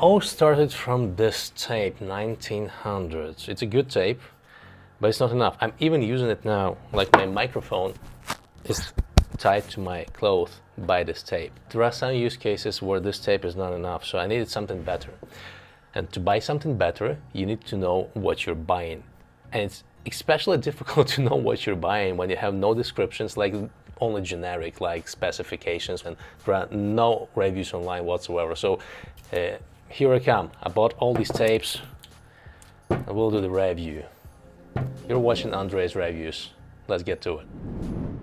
all started from this tape, 1900. It's a good tape, but it's not enough. I'm even using it now, like my microphone is tied to my clothes by this tape. There are some use cases where this tape is not enough, so I needed something better. And to buy something better, you need to know what you're buying. And it's especially difficult to know what you're buying when you have no descriptions, like only generic, like specifications, and there are no reviews online whatsoever. So here I come. I bought all these tapes. I will do the review. You're watching Andrei's reviews. Let's get to it.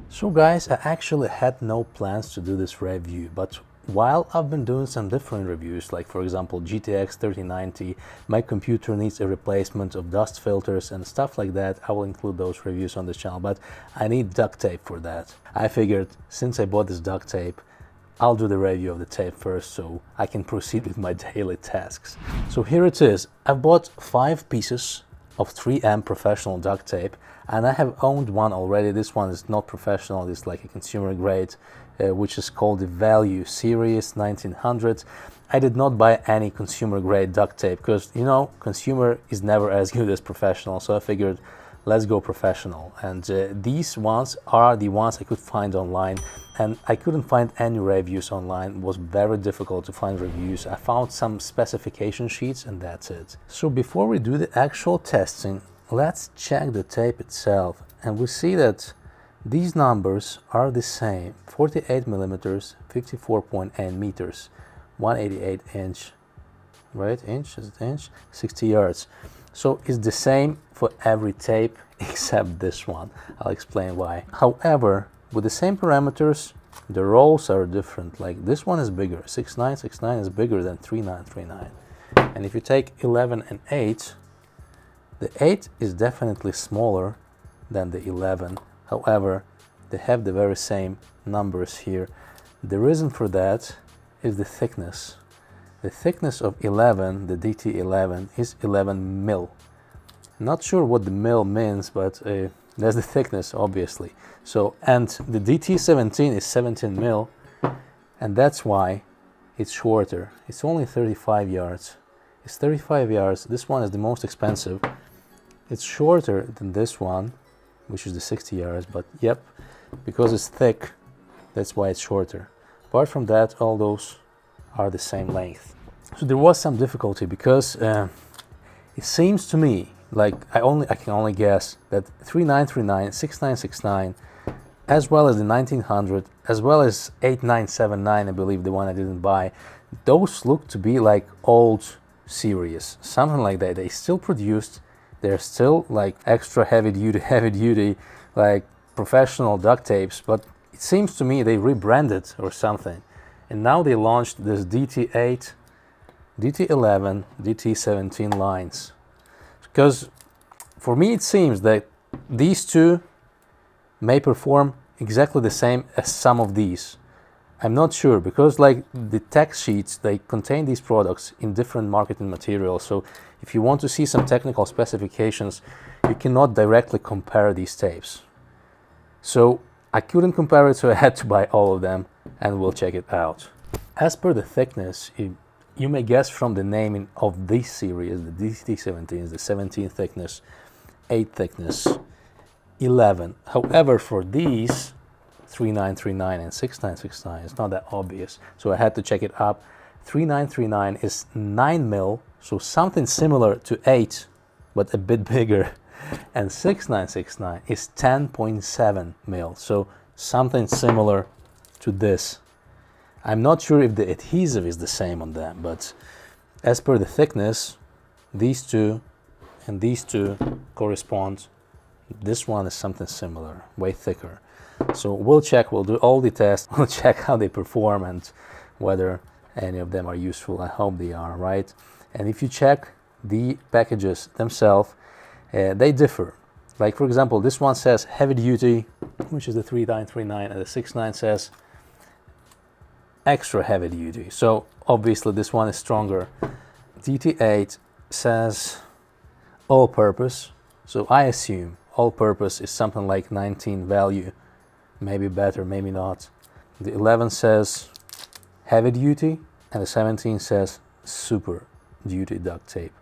So guys, I actually had no plans to do this review, but while I've been doing some different reviews, like for example GTX 3090, my computer needs a replacement of dust filters and stuff like that, I will include those reviews on this channel, but I need duct tape for that. I figured since I bought this duct tape, I'll do the review of the tape first so I can proceed with my daily tasks. So here it is. I've bought 5 pieces of 3M professional duct tape, and I have owned one already. This one is not professional, it's like a consumer grade, which is called the Value Series 1900. I did not buy any consumer grade duct tape because, you know, consumer is never as good as professional, so I figured let's go professional. And these ones are the ones I could find online, and I couldn't find any reviews online. It was very difficult to find reviews. I found some specification sheets and that's it. So before we do the actual testing, let's check the tape itself, and we see that these numbers are the same: 48 millimeters, 54.8 meters, 188 inch, right? Inch, is it inch? 60 yards. So it's the same for every tape except this one. I'll explain why. However, with the same parameters, the rolls are different. Like this one is bigger. 6969 is bigger than 3939. And if you take 11 and 8, the 8 is definitely smaller than the 11. However, they have the very same numbers here. The reason for that is the thickness. The thickness of 11, the DT11, is 11 mil. Not sure what the mil means, but that's the thickness, obviously. So, and the DT17 is 17 mil, and that's why it's shorter. It's only 35 yards. It's 35 yards. This one is the most expensive. It's shorter than this one, which is the 60 yards, but yep, because it's thick, that's why it's shorter. Apart from that, all those are the same length. So there was some difficulty because it seems to me, like I can only guess, that 3939, 6969, as well as the 1900, as well as 8979, I believe the one I didn't buy, those look to be like old series, something like that. They still produced, they're still like extra heavy duty, like professional duct tapes, but it seems to me they rebranded or something. And now they launched this DT8, DT11, DT17 lines. Because for me it seems that these two may perform exactly the same as some of these. I'm not sure, because like the text sheets, they contain these products in different marketing materials. So if you want to see some technical specifications, you cannot directly compare these tapes. So I couldn't compare it, so I had to buy all of them, and we'll check it out. As per the thickness, you may guess from the naming of this series, the DT17 is the 17 thickness, 8 thickness, 11. However, for these 3939 and 6969, it's not that obvious, so I had to check it up. 3939 is 9 mil, so something similar to 8, but a bit bigger. And 6969 is 10.7 mil, so something similar to this. I'm not sure if the adhesive is the same on them, but as per the thickness, these two and these two correspond. This one is something similar, way thicker. So we'll check, we'll do all the tests, we'll check how they perform and whether any of them are useful. I hope they are, right? And if you check the packages themselves, they differ. Like for example, this one says heavy duty, which is the 3939, and the 69 says extra heavy duty. So obviously this one is stronger. DT8 says all purpose. So I assume all purpose is something like 19 value, maybe better, maybe not. The 11 says heavy duty, and the 17 says super duty duct tape.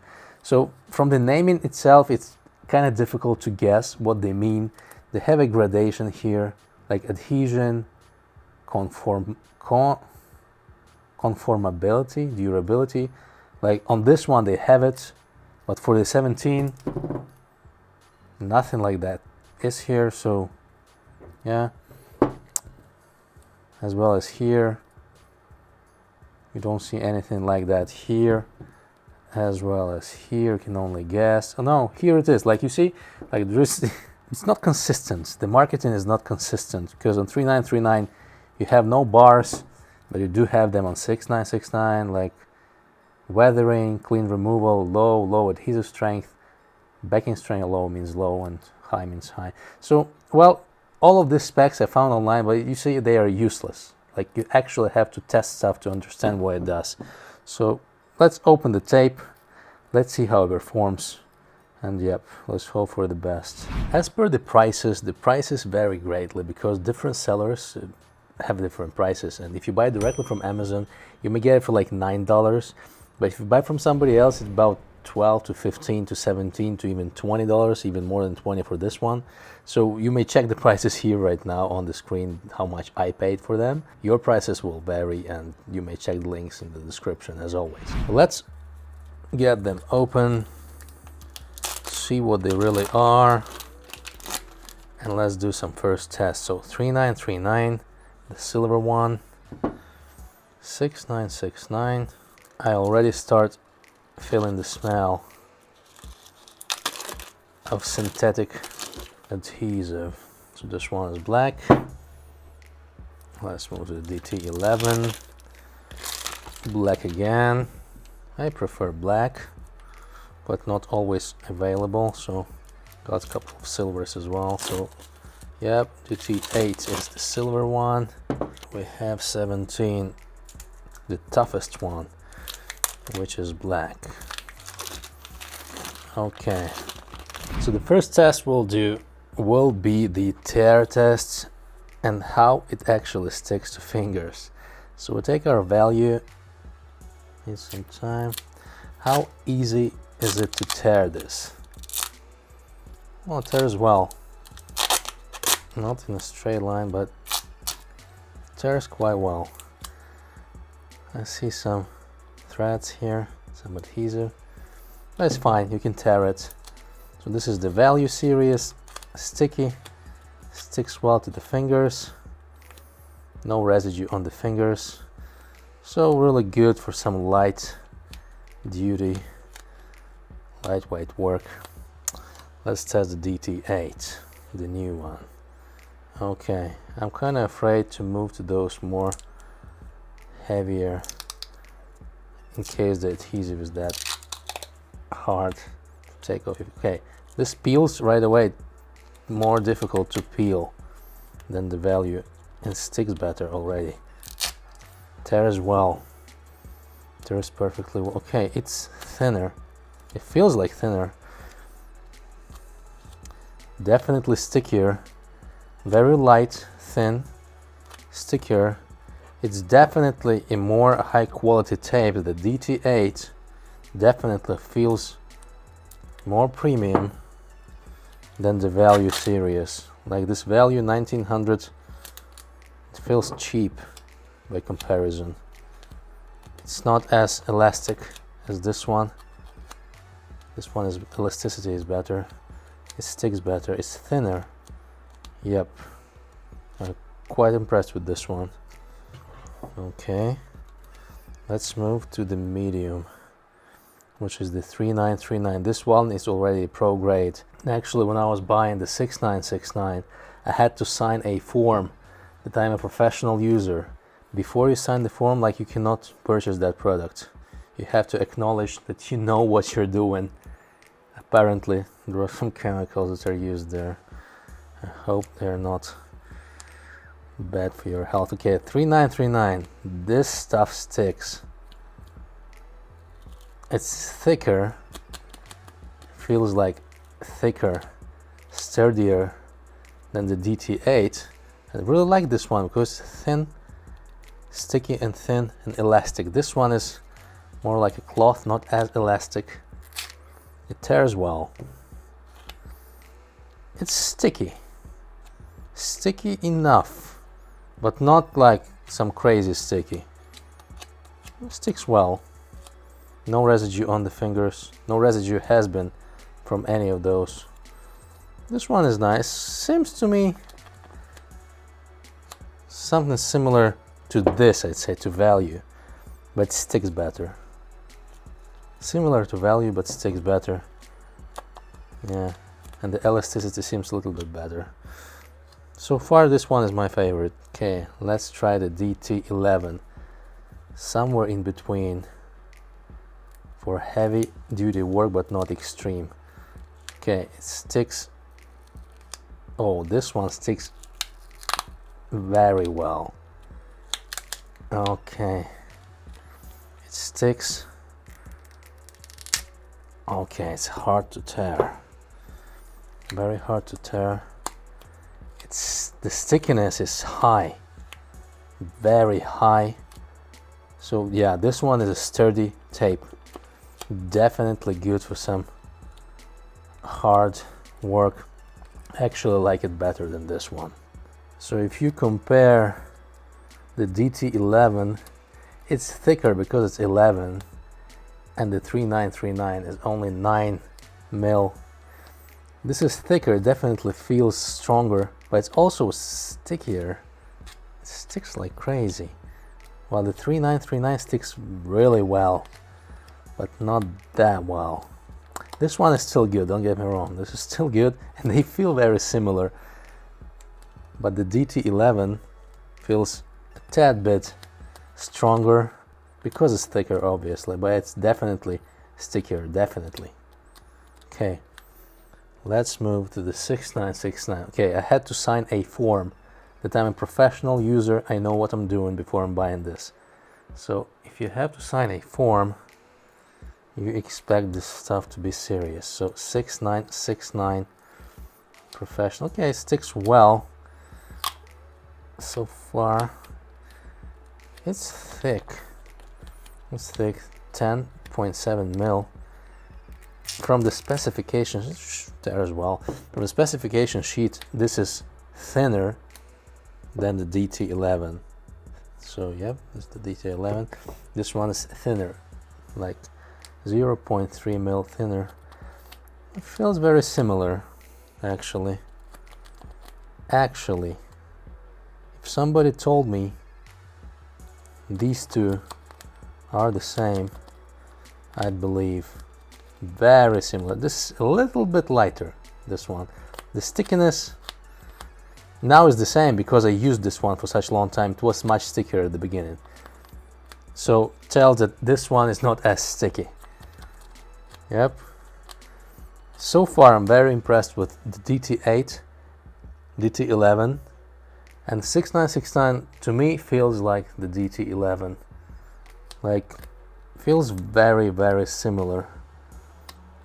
So from the naming itself, it's kind of difficult to guess what they mean. They have a gradation here, like adhesion, conformability, durability. Like on this one they have it, but for the 17, nothing like that is here. So yeah, as well as here, you don't see anything like that here, as well as here. You can only guess. Oh no, here it is. Like you see, like there's it's not consistent. The marketing is not consistent, because on 3939 you have no bars, but you do have them on 6969, like weathering, clean removal, low adhesive strength, backing strength. Low means low and high means high. So, well, all of these specs I found online, but you see they are useless. Like you actually have to test stuff to understand what it does. So let's open the tape, let's see how it performs, and yep, let's hope for the best. As per the prices vary greatly because different sellers have different prices, and if you buy directly from Amazon, you may get it for like $9, but if you buy from somebody else, it's about $12 to $15 to $17 to even $20, even more than 20 for this one. So you may check the prices here right now on the screen, how much I paid for them. Your prices will vary, and you may check the links in the description as always. Let's get them open, see what they really are, and let's do some first tests. So 3939, the silver one, 6969. I already start feeling the smell of synthetic adhesive. So this one is black. Let's move to the DT11. Black again. I prefer black, but not always available, so got a couple of silvers as well. So yep, DT8 is the silver one. We have 17, the toughest one, which is black. Okay, so the first test we'll do will be the tear test and how it actually sticks to fingers. So we'll take our value in some time. How easy is it to tear this? Well, it tears well. Not in a straight line, but tears quite well. I see some threads here, some adhesive. That's fine, you can tear it. So this is the value series, sticky, sticks well to the fingers, no residue on the fingers. So really good for some light duty, lightweight work. Let's test the DT8, the new one. Okay, I'm kind of afraid to move to those more heavier in case the adhesive is that hard to take off. Okay, this peels right away, more difficult to peel than the value, and sticks better already. Tears well, tears perfectly well. Okay, it's thinner, it feels like thinner, definitely stickier, very light, thin, stickier. It's definitely a more high quality tape. The DT8 definitely feels more premium than the value series. Like this value 1900, it feels cheap by comparison. It's not as elastic as this one. This one is elasticity is better. It sticks better. It's thinner. Yep, I'm quite impressed with this one. Okay, let's move to the medium, which is the 3939. This one is already pro grade. Actually, when I was buying the 6969, I had to sign a form that I'm a professional user. Before you sign the form, like, you cannot purchase that product. You have to acknowledge that you know what you're doing. Apparently, there are some chemicals that are used there. I hope they're not bad for your health. Okay, 3939. This stuff sticks. It's thicker, feels like thicker, sturdier than the DT8. I really like this one because it's thin, sticky and thin and elastic. This one is more like a cloth, not as elastic. It tears well. It's sticky. Sticky enough, but not like some crazy sticky. It sticks well. No residue on the fingers. No residue has been from any of those. This one is nice. Seems to me something similar to this, I'd say, to Value, but sticks better. Similar to Value, but sticks better. Yeah, and the elasticity seems a little bit better. So far, this one is my favorite. Okay, let's try the DT11. Somewhere in between for heavy duty work, but not extreme. Okay, it sticks. Oh, this one sticks very well. Okay, it sticks. Okay, it's hard to tear. Very hard to tear. The stickiness is high, very high. So yeah, this one is a sturdy tape. Definitely good for some hard work. Actually like it better than this one. So if you compare the DT11, it's thicker because it's 11, and the 3939 is only 9 mil. This is thicker, definitely feels stronger, but it's also stickier. It sticks like crazy, while the 3939 sticks really well, but not that well. This one is still good, don't get me wrong, this is still good, and they feel very similar, but the DT11 feels a tad bit stronger because it's thicker, obviously, but it's definitely stickier, definitely. Okay, let's move to the 6969. Okay, I had to sign a form that I'm a professional user, I know what I'm doing before I'm buying this. So if you have to sign a form, you expect this stuff to be serious. So 6969 professional. Okay, it sticks well so far. It's thick. It's thick, 10.7 mil. From the specifications, there as well. From the specification sheet, this is thinner than the DT11. So yep, this is the DT11. This one is thinner, like 0.3 mil thinner. It feels very similar, actually. If somebody told me these two are the same, I'd believe. Very similar. This is a little bit lighter, this one. The stickiness now is the same because I used this one for such a long time. It was much stickier at the beginning. So tells that this one is not as sticky. Yep. So far I'm very impressed with the DT8, DT11, and 6969 to me feels like the DT11. Like, feels very, very similar.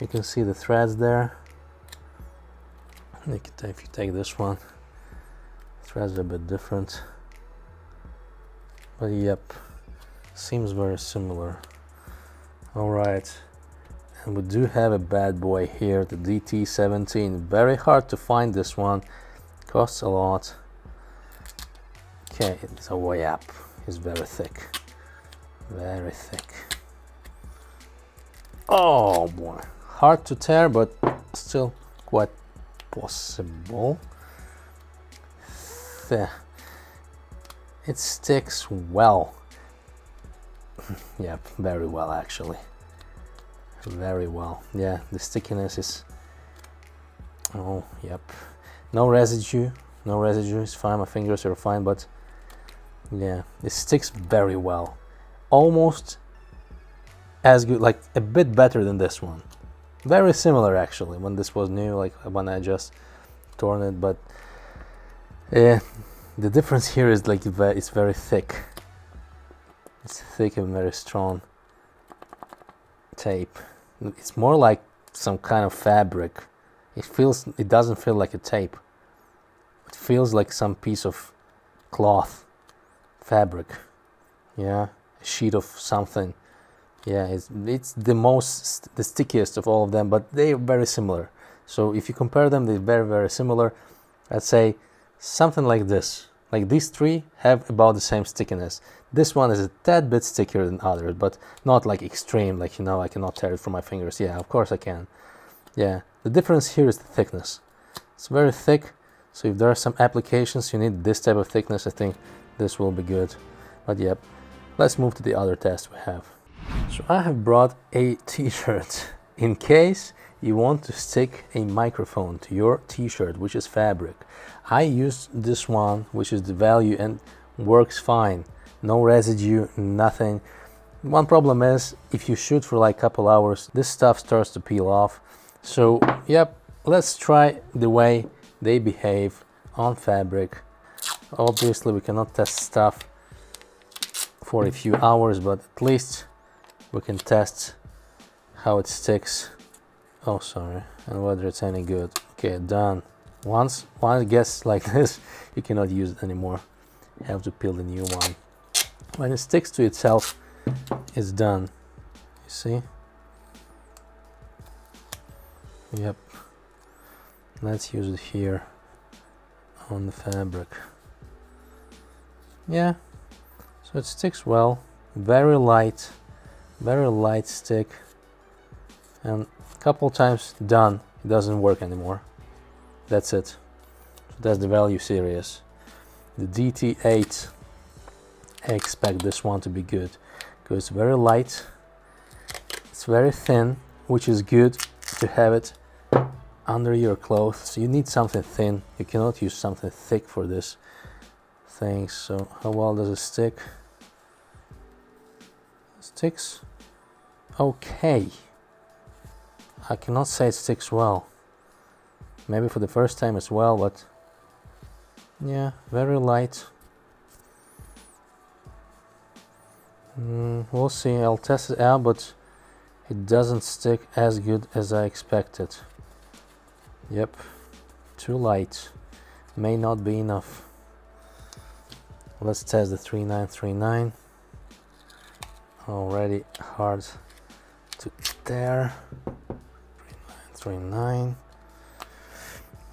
You can see the threads there. If you take this one, threads are a bit different. But yep, seems very similar. Alright. And we do have a bad boy here, the DT17. Very hard to find this one, costs a lot. Okay, it's a way up. It's very thick, very thick. Oh boy, hard to tear, but still quite possible. It sticks well. Yep, very well actually. Very well. Yeah, the stickiness is. Oh, yep. No residue. No residue is fine. My fingers are fine, but yeah, it sticks very well. Almost as good, like a bit better than this one. Very similar actually. When this was new, like when I just torn it, but yeah, the difference here is like it's very thick. It's thick and very strong tape. It's more like some kind of fabric. It doesn't feel like a tape. It feels like some piece of cloth, fabric. Yeah, a sheet of something Yeah, it's the stickiest of all of them, but they are very similar. So if you compare them, they're very, very similar. I'd say something like this. Like these three have about the same stickiness. This one is a tad bit stickier than others, but not like extreme, like, you know, I cannot tear it from my fingers. Yeah, of course I can. Yeah, the difference here is the thickness. It's very thick, so if there are some applications you need this type of thickness, I think this will be good. But yep, let's move to the other test we have. So I have brought a t-shirt in case you want to stick a microphone to your t-shirt, which is fabric. I used this one, which is the value, and works fine. No residue, nothing. One problem is if you shoot for like a couple hours, this stuff starts to peel off. So yep, let's try the way they behave on fabric. Obviously we cannot test stuff for a few hours, but at least we can test how it sticks. Oh, sorry, and whether it's any good. Okay, done. Once it gets like this, you cannot use it anymore. You have to peel the new one. When it sticks to itself, it's done. You see? Yep. Let's use it here on the fabric. Yeah, so it sticks well. Very light stick, and a couple times done, it doesn't work anymore. That's it. So that's the value series. The DT8, I expect this one to be good because it's very light, it's very thin, which is good to have it under your clothes. So you need something thin, you cannot use something thick for this thing. So how well does it stick? It sticks okay. I cannot say it sticks well. Maybe for the first time as well, but yeah, very light. We'll see, I'll test it out, but it doesn't stick as good as I expected. Yep, too light, may not be enough. Let's test the 3939. Already hard to tear. 3939.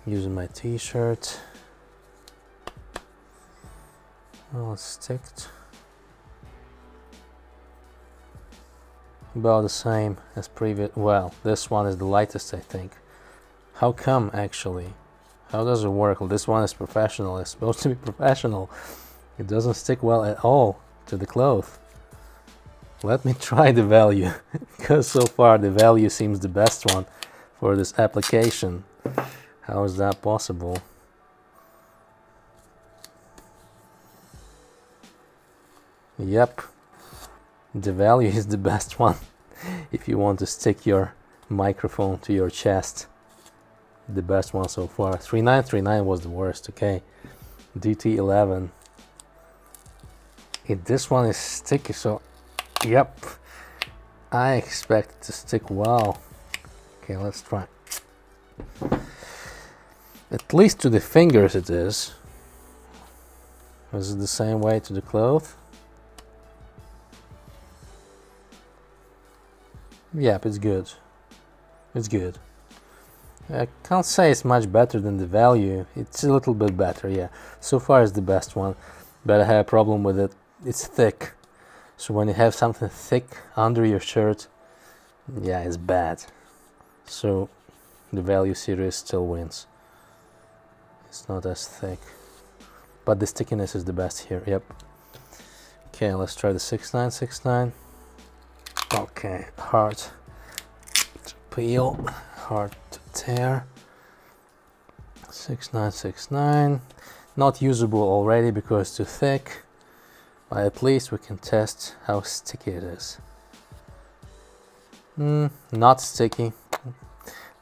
Using my t-shirt. Well, it's sticked. About the same as previous. Well, this one is the lightest, I think. How come, actually? How does it work? Well, this one is professional. It's supposed to be professional. It doesn't stick well at all to the cloth. Let me try the value, because so far the value seems the best one for this application. How is that possible? Yep, the value is the best one if you want to stick your microphone to your chest. The best one so far. 3939 was the worst. Okay, DT11. This one is sticky, so yep, I expect it to stick well. Okay, let's try. At least to the fingers it is. Is it the same way to the cloth? Yep, it's good. It's good. I can't say it's much better than the value. It's a little bit better, yeah. So far it's the best one, but I have a problem with it. It's thick. So when you have something thick under your shirt, yeah, it's bad. So the value series still wins. It's not as thick, but the stickiness is the best here. Yep. Okay, let's try the 6969. Okay, hard to peel, hard to tear. 6969, not usable already because it's too thick, but at least we can test how sticky it is. Not sticky,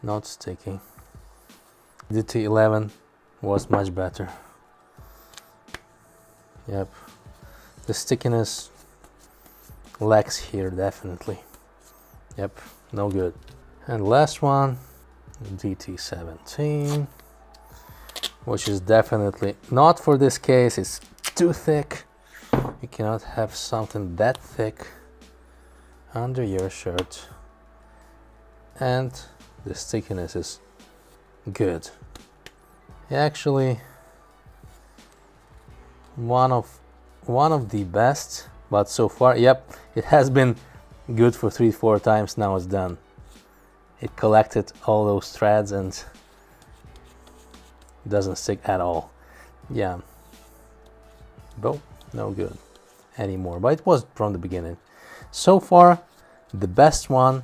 not sticky. DT11 was much better. Yep, the stickiness lacks here definitely. Yep, no good. And last one, DT17, which is definitely not for this case. It's too thick. You cannot have something that thick. under your shirt, and the stickiness is good. Actually, one of the best, but so far, yep, it has been good for 3-4 times. Now it's done. It collected all those threads and doesn't stick at all. Yeah, but no good anymore, but it was from the beginning. So far, the best one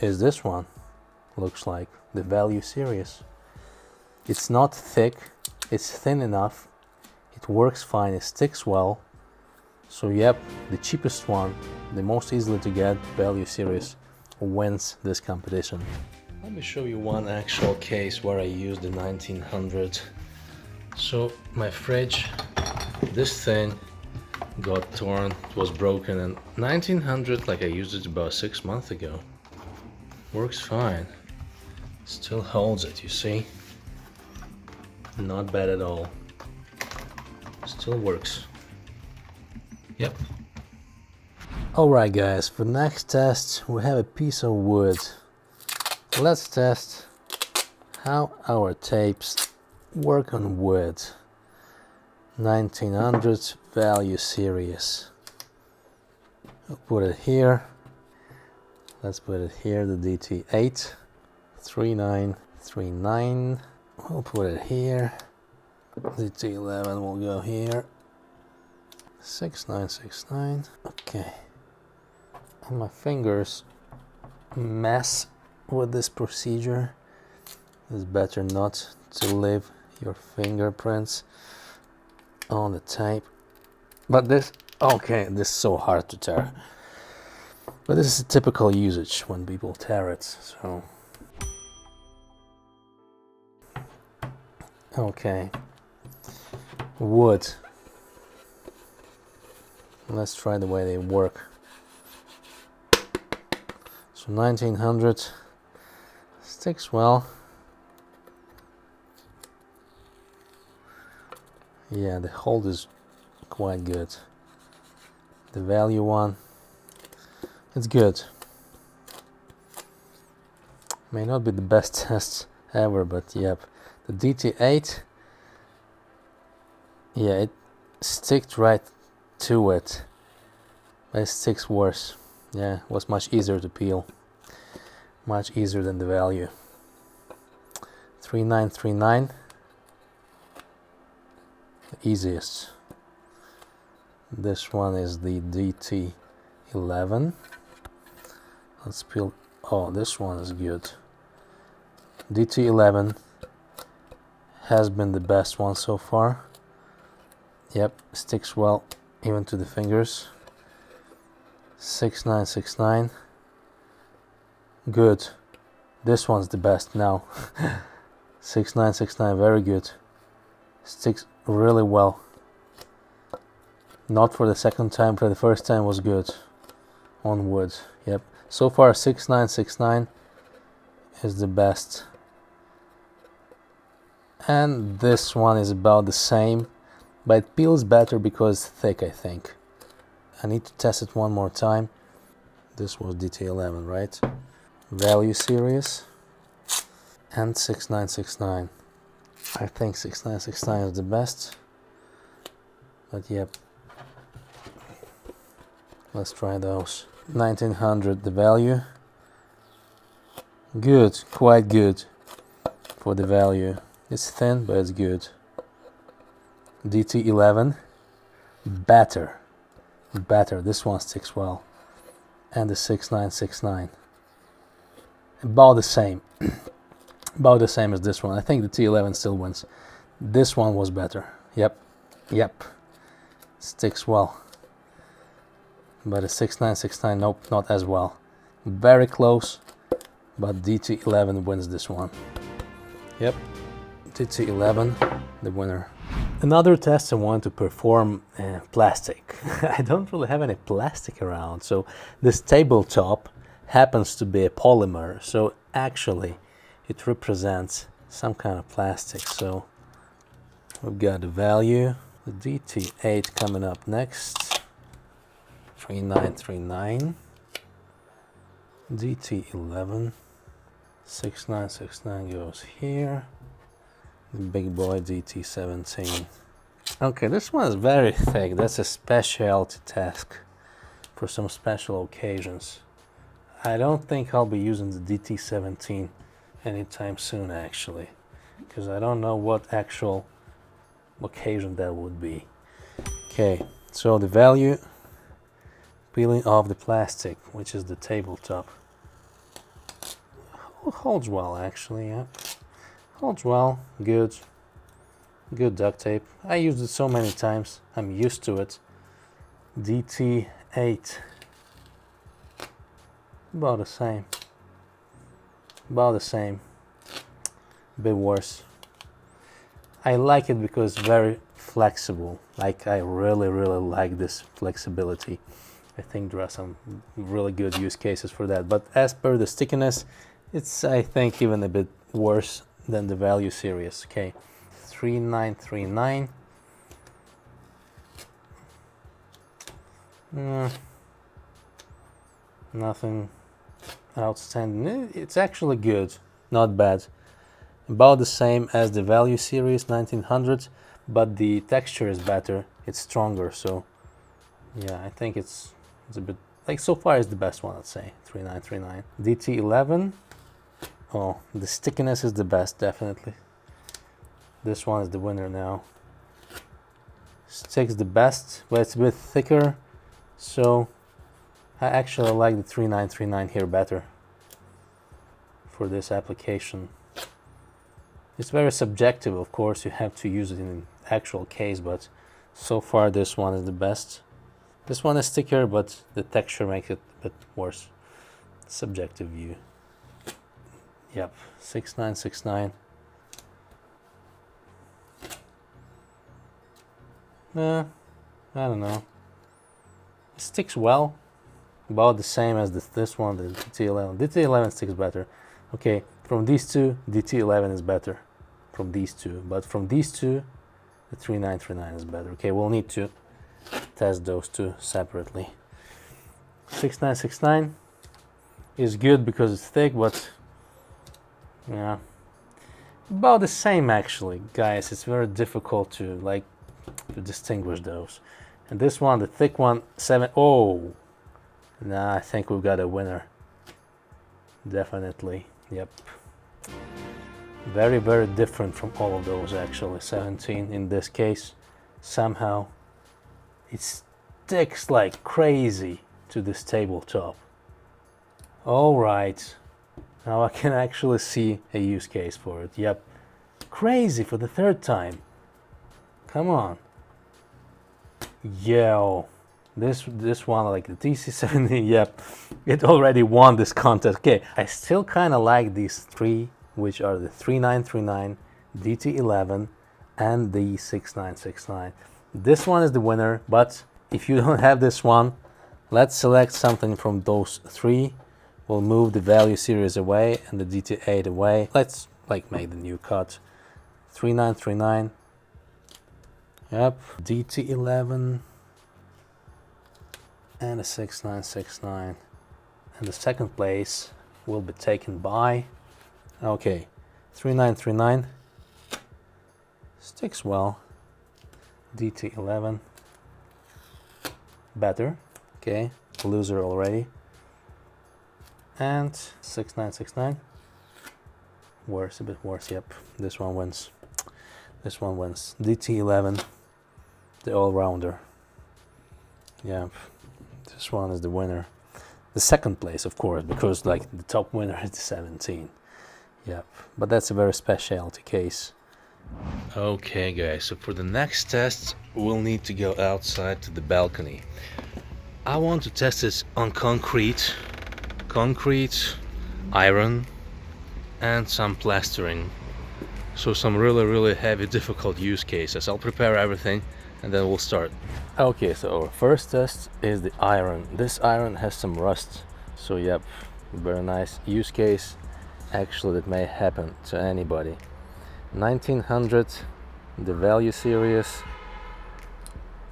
is this one. Looks like the Value series. It's not thick, it's thin enough, it works fine, it sticks well. So yep, the cheapest one, the most easily to get Value series wins this competition. Let me show you one actual case where I used the 1900. So my fridge, this thing got torn, it was broken, and 1900, like I used it about 6 months ago. Works fine. Still holds it, you see? Not bad at all. Still works. Yep. Alright guys, for the next test we have a piece of wood. Let's test how our tapes work on wood. 1900 Value series. I'll put it here. Let's put it here, the DT8 3939. We'll put it here. DT11 will go here. 6969. Okay. And my fingers mess with this procedure. It's better not to leave your fingerprints on the tape. But this, okay, this is so hard to tear. But this is a typical usage when people tear it, so. Okay. Wood. Let's try the way they work. So 1900 sticks well. Yeah, the hold is quite good. The Value one, it's good. May not be the best test ever, but yep. The DT8, yeah, it sticked right to it, but it sticks worse. Yeah, it was much easier to peel, much easier than the Value. 3939, the easiest. This one is the DT11. Let's peel. Oh, this one is good. DT11 has been the best one so far. Yep, sticks well even to the fingers. 6969. Good. This one's the best now. 6969, very good. Sticks really well. Not for the second time, for the first time was good on wood. Yep. So far 6969 is the best. And this one is about the same, but it peels better because it's thick, I think. I need to test it one more time. This was DT11, right? Value series and 6969. I think 6969 is the best. But yep. Let's try those. 1900 the Value. Good, quite good for the Value. It's thin, but it's good. DT11, better. This one sticks well. And the 6969, about the same. About the same as this one. I think the T11 still wins. This one was better. Yep. Sticks well. But the 6969, nope, not as well. Very close, but DT11 wins this one. Yep. DT11, the winner. Another test I want to perform plastic. I don't really have any plastic around, so this tabletop happens to be a polymer, so actually it represents some kind of plastic. So we've got the Value, the DT8 coming up next. 3939, DT11, 6969 goes here, the big boy DT17. Okay, this one is very thick. That's a specialty task for some special occasions. I don't think I'll be using the DT17 anytime soon, actually, because I don't know what actual occasion that would be. Okay, so the value, peeling off the plastic, which is the tabletop. Holds well, actually, yeah. Holds well, good. Good duct tape. I used it so many times, I'm used to it. DT8. About the same. About the same. A bit worse. I like it because it's very flexible. Like, I really like this flexibility. I think there are some really good use cases for that. But as per the stickiness, it's, I think, even a bit worse than the value series. Okay, 3939. Nothing outstanding. It's actually good, not bad. About the same as the value series 1900, but the texture is better. It's stronger, so yeah, I think it's a bit like, so far it's the best one, I'd say. 3939. DT11. Oh, the stickiness is the best, definitely. This one is the winner now. Sticks the best, but it's a bit thicker, so I actually like the 3939 here better for this application. It's very subjective, of course, you have to use it in an actual case, but so far this one is the best. This one is thicker, but the texture makes it a bit worse. Subjective view. Yep, 6969. I don't know. It sticks well. About the same as this one, the DT11. DT11 sticks better. Okay, from these two, DT11 is better. From these two. But from these two, the 3939 is better. Okay, we'll need to test those two separately. 6969 is good because it's thick, but yeah, about the same actually, guys. It's very difficult to distinguish those. And this one, the thick one, 7. Oh, nah, I think we've got a winner. Definitely, yep. Very different from all of those actually. 17 in this case. Somehow it sticks like crazy to this tabletop. All right, now I can actually see a use case for it. Yep, crazy for the third time. Come on. Yo, this one, like the DT17, yep, it already won this contest. Okay, I still kind of like these three, which are the 3939, DT11, and the 6969. This one is the winner, but if you don't have this one, let's select something from those three. We'll move the value series away and the DT8 away. Let's make the new cut. 3939. Yep. DT11 and a 6969. And the second place will be taken by, okay, 3939. Sticks well. DT11. Better. Okay, loser already. And 6969. Worse, a bit worse, yep. This one wins. This one wins. DT11, the all-rounder. Yep, this one is the winner. The second place, of course, because the top winner is the 17. Yep, but that's a very specialty case. Okay guys, so for the next test, we'll need to go outside to the balcony. I want to test this on concrete, iron, and some plastering. So some really heavy, difficult use cases. I'll prepare everything and then we'll start. Okay, so our first test is the iron. This iron has some rust, so yep, very nice use case. Actually, that may happen to anybody. 1900, the value series.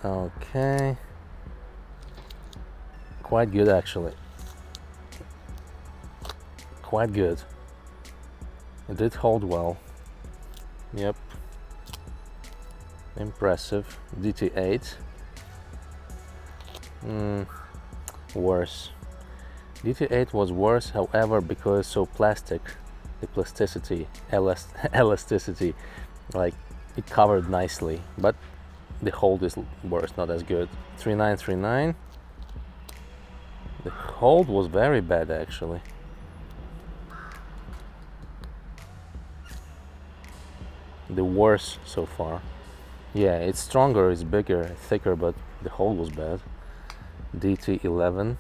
Okay. quite good actually. Quite good. It did hold well. Yep. Impressive. DT8. Worse. DT8 was worse, however, because it's so plastic, the plasticity, elasticity, like it covered nicely, but the hold is worse, not as good. 3939. The hold was very bad actually. The worst so far. Yeah, it's stronger, it's bigger, thicker, but the hold was bad. DT11.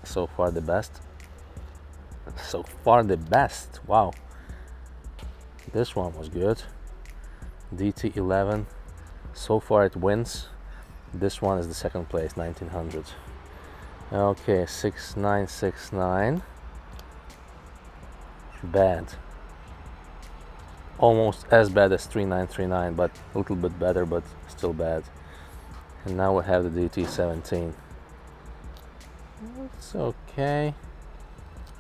So far the best. So far the best. Wow. This one was good. DT11. So far it wins. This one is the second place, 1900. Okay, 6969. Bad. Almost as bad as 3939, but a little bit better, but still bad. And now we have the DT17. It's okay,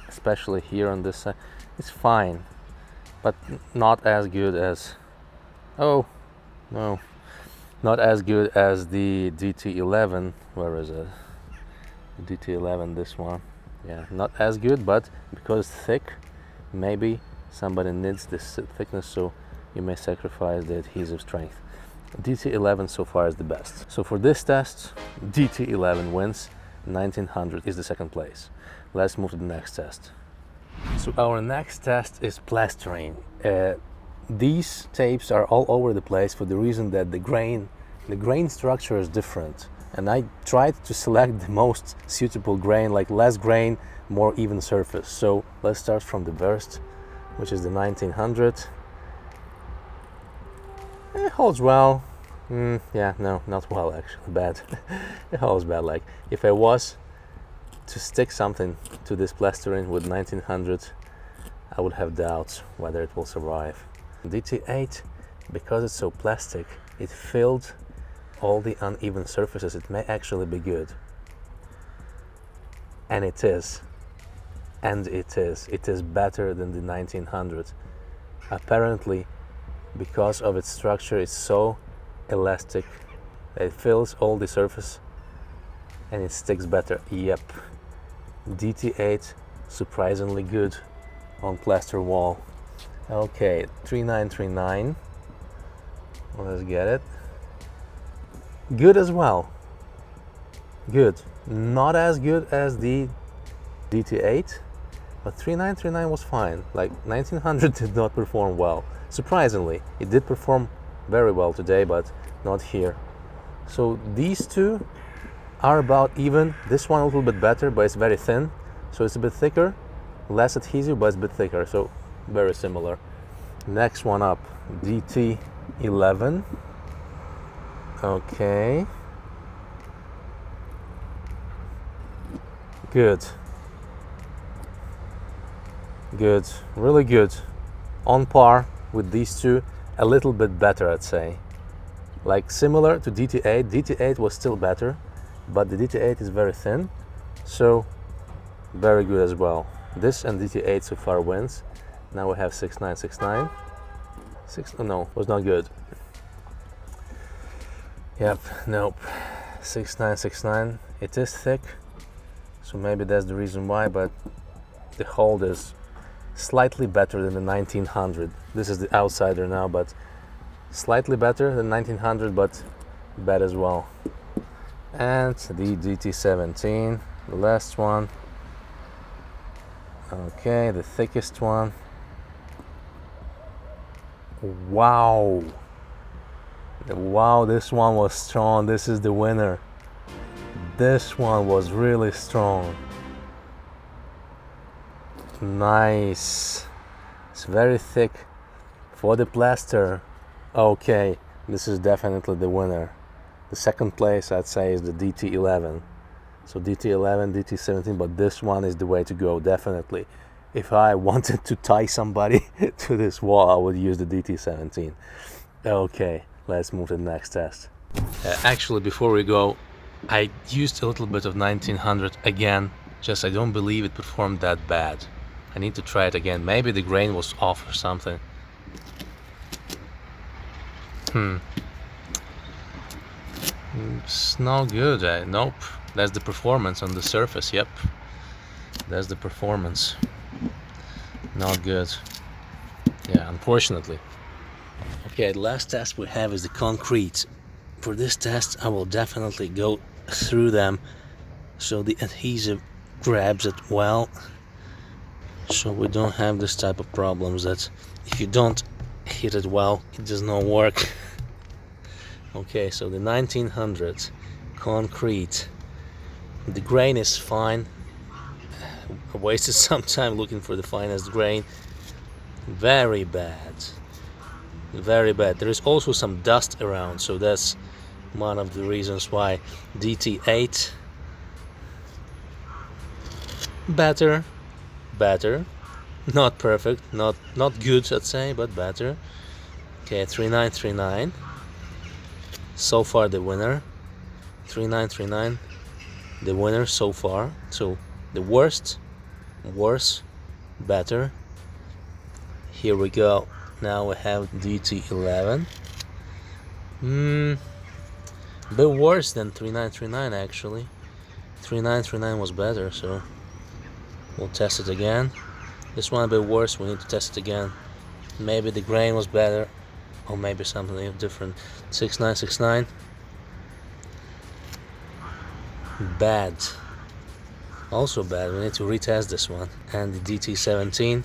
especially here on this side. It's fine, but not as good as, oh no, not as good as the DT11. Where is it? DT11, this one. Yeah, not as good, but because it's thick, maybe somebody needs this thickness, so you may sacrifice the adhesive strength. DT11 so far is the best. So for this test, DT11 wins. 1900 is the second place. Let's move to the next test. So our next test is plastering. These tapes are all over the place for the reason that the grain structure is different, and I tried to select the most suitable grain, like less grain, more even surface. So let's start from the worst, which is the 1900. It holds well. Yeah, no, not well actually, bad. It holds bad. Like if I was to stick something to this plastering with 1900, I would have doubts whether it will survive. DT8, because it's so plastic, it filled all the uneven surfaces. It may actually be good. And it is. And it is. It is better than the 1900. Apparently, because of its structure, it's so elastic, it fills all the surface and it sticks better. Yep, DT8 surprisingly good on plaster wall. Okay, 3939. Let's get it. Good as well. Good. Not as good as the DT8, but 3939 was fine. Like 1900 did not perform well. Surprisingly, it did perform very well today, but not here. So these two are about even. This one a little bit better, but it's very thin, so it's a bit thicker, less adhesive, but it's a bit thicker, so very similar. Next one up, DT11. Okay, good, really good, on par with these two. A little bit better, I'd say. Like similar to DT8. DT8 was still better, but the DT8 is very thin, so very good as well. This and DT8 so far wins. Now we have 6969. No, was not good. Yep, nope. 6969. It is thick, so maybe that's the reason why, but the hold is slightly better than the 1900. This is the outsider now, but slightly better than 1900, but bad as well. And the DT17, the last one. Okay, the thickest one. Wow, this one was strong. This is the winner. This one was really strong. Nice. It's very thick for the plaster. Okay, this is definitely the winner. The second place, I'd say, is the DT11. So DT11, DT17, but this one is the way to go, definitely. If I wanted to tie somebody to this wall, I would use the DT17. Okay, let's move to the next test. Actually, before we go, I used a little bit of 1900 again, just I don't believe it performed that bad. I need to try it again. Maybe the grain was off or something. It's no good. Nope. That's the performance on the surface. Yep. That's the performance. Not good. Yeah, unfortunately. Okay, the last test we have is the concrete. For this test, I will definitely go through them so the adhesive grabs it well, so we don't have this type of problems that if you don't hit it well, it does not work. Okay, so the 1900 concrete, the grain is fine. I wasted some time looking for the finest grain. Very bad, very bad. There is also some dust around, so that's one of the reasons why. DT8, better, not perfect, not good, I'd say, but better. Okay, 3939, so far the winner. 3939, the winner so far. So the worst, worse, better. Here we go. Now we have DT11. A bit worse than 3939 actually. 3939 was better, so we'll test it again. This one a bit worse, we need to test it again. Maybe the grain was better, or maybe something different. 6969. Bad. Also bad, we need to retest this one. And the DT17.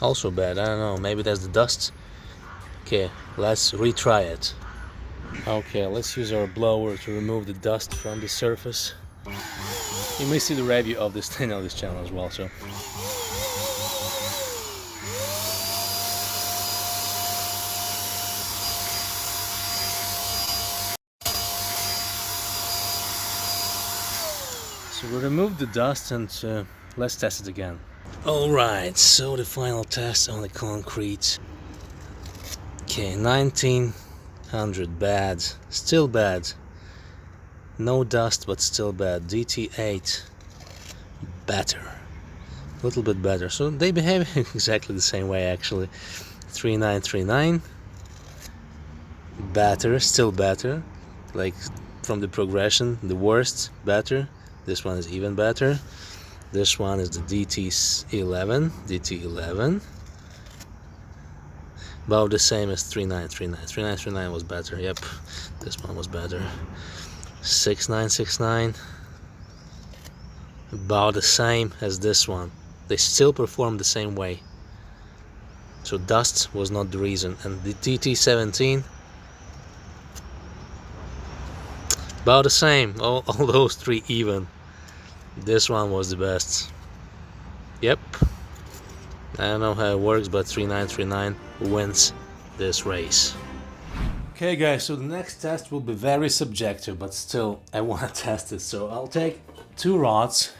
Also bad, I don't know, maybe that's the dust. Okay, let's retry it. Okay, let's use our blower to remove the dust from the surface. You may see the review of this thing on this channel as well, so. So we removed the dust and let's test it again. Alright, so the final test on the concrete. Okay, 1900, bad. Still bad. No dust, but still bad. DT8, better. A little bit better. So they behave exactly the same way actually. 3939, better, still better. Like from the progression, the worst, better. This one is even better. This one is the DT11, DT11. About the same as 3939. 3939 was better, yep. This one was better. 6969. About the same as this one. They still perform the same way. So dust was not the reason. And the DT17, about the same. All those three even. This one was the best. Yep. I don't know how it works, but 3939 wins this race. Okay guys, so the next test will be very subjective, but still I want to test it. So I'll take two rods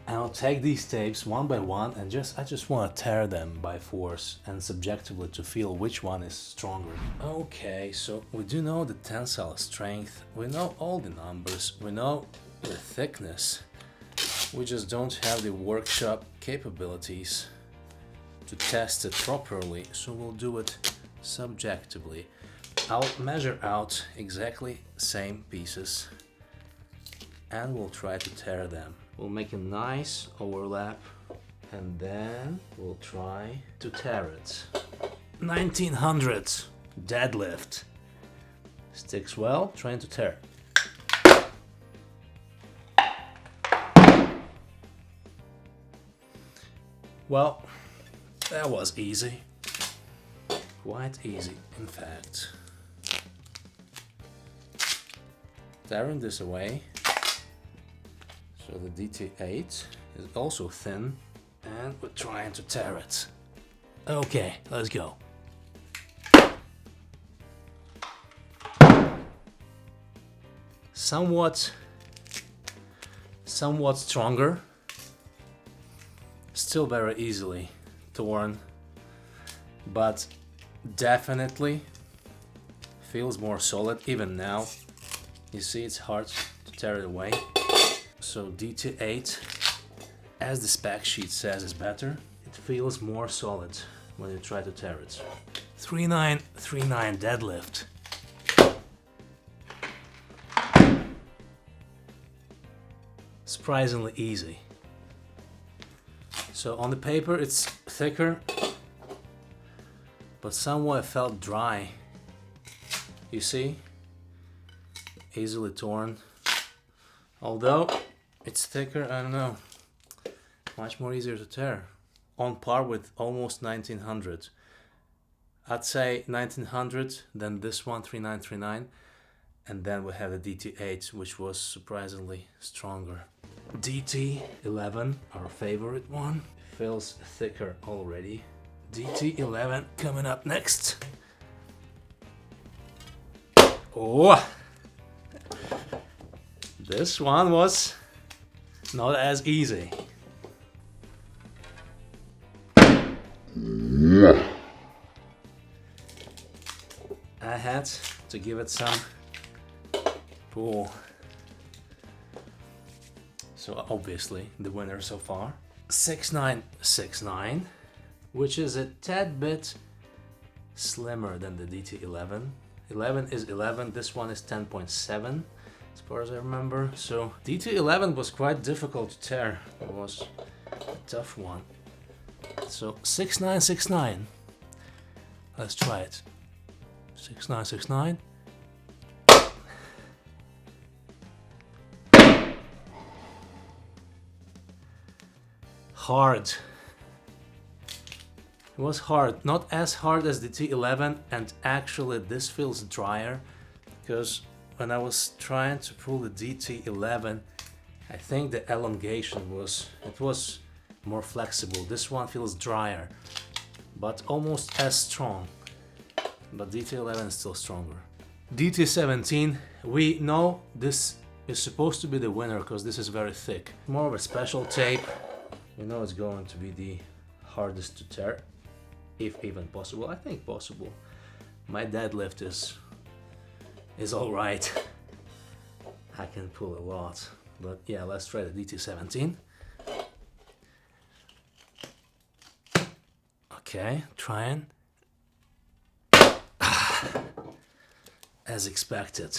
and I'll take these tapes one by one and I just want to tear them by force and subjectively to feel which one is stronger. Okay, so we do know the tensile strength, we know all the numbers, we know the thickness. We just don't have the workshop capabilities to test it properly, so we'll do it subjectively. I'll measure out exactly same pieces and we'll try to tear them. We'll make a nice overlap and then we'll try to tear it. 1900 deadlift. Sticks well, trying to tear. Well, that was easy. Quite easy, in fact. Tearing this away. So the DT8 is also thin and we're trying to tear it. Okay, let's go. Somewhat stronger. Still very easily torn, but definitely feels more solid even now. You see, it's hard to tear it away. So DT8, as the spec sheet says, is better. It feels more solid when you try to tear it. 3939 deadlift. Surprisingly easy. So on the paper it's thicker, but somewhat felt dry. You see? Easily torn. Although it's thicker, I don't know. Much more easier to tear. On par with almost 1900. I'd say 1900, then this one 3939, and then we have the DT8, which was surprisingly stronger. DT11, our favorite one, feels thicker already. DT11 coming up next. Oh! This one was not as easy. I had to give it some pull. So obviously the winner so far, 6969, which is a tad bit slimmer than the DT11. 11 is 11, this one is 10.7 as far as I remember. So DT11 was quite difficult to tear. It was a tough one. So 6969. Let's try it. 6969. Hard. It was hard, not as hard as the T11, and actually this feels drier because when I was trying to pull the DT11, I think the elongation was more flexible. This one feels drier, but almost as strong. But DT11 is still stronger. DT17, we know this is supposed to be the winner because this is very thick. More of a special tape. We know it's going to be the hardest to tear, if even possible. I think possible. My deadlift is all right. I can pull a lot, but yeah, let's try the DT17. Okay, trying. As expected,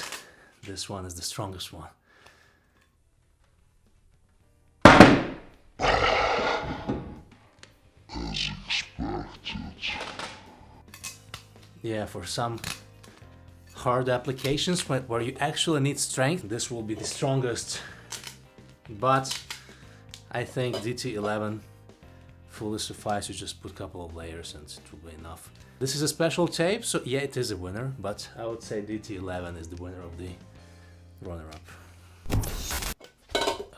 this one is the strongest one. As expected. Yeah, for some hard applications where you actually need strength, this will be the strongest. But I think DT11 fully suffice. You just put a couple of layers and it will be enough. This is a special tape, so yeah, it is a winner, but I would say DT11 is the winner of the runner-up.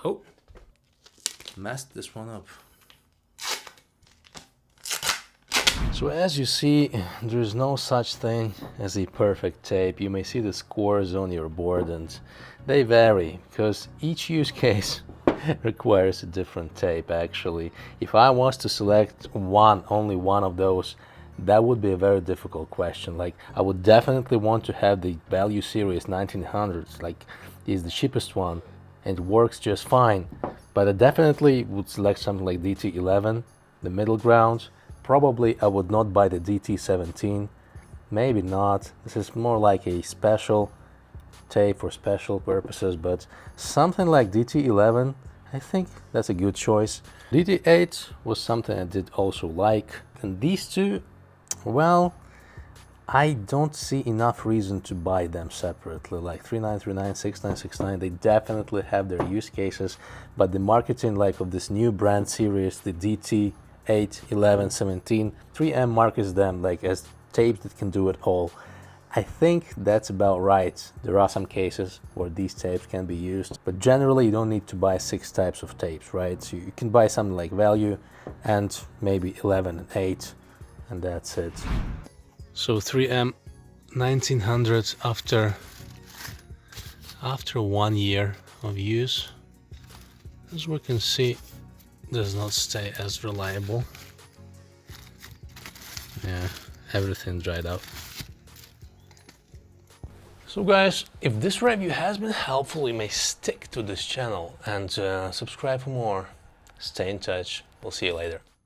Oh, messed this one up. So as you see, there is no such thing as a perfect tape. You may see the scores on your board and they vary because each use case requires a different tape actually. If I was to select only one of those, that would be a very difficult question. Like, I would definitely want to have the value series 1900s, like is the cheapest one and works just fine. But I definitely would select something like DT11, the middle ground. Probably I would not buy the DT17, maybe not. This is more like a special tape for special purposes, but something like DT11, I think that's a good choice. DT8 was something I did also like, and these two, well, I don't see enough reason to buy them separately. Like 3939, 6969, they definitely have their use cases, but the marketing like of this new brand series, the DT8, 11, 17, 3M markets them like as tapes that can do it all. I think that's about right. There are some cases where these tapes can be used, but generally you don't need to buy 6 types of tapes, right? So you can buy something like value and maybe 11 and 8, and that's it. So 3M 1900 after 1 year of use, as we can see, does not stay as reliable. Yeah, everything dried out. So guys, if this review has been helpful, you may stick to this channel and subscribe for more. Stay in touch. We'll see you later.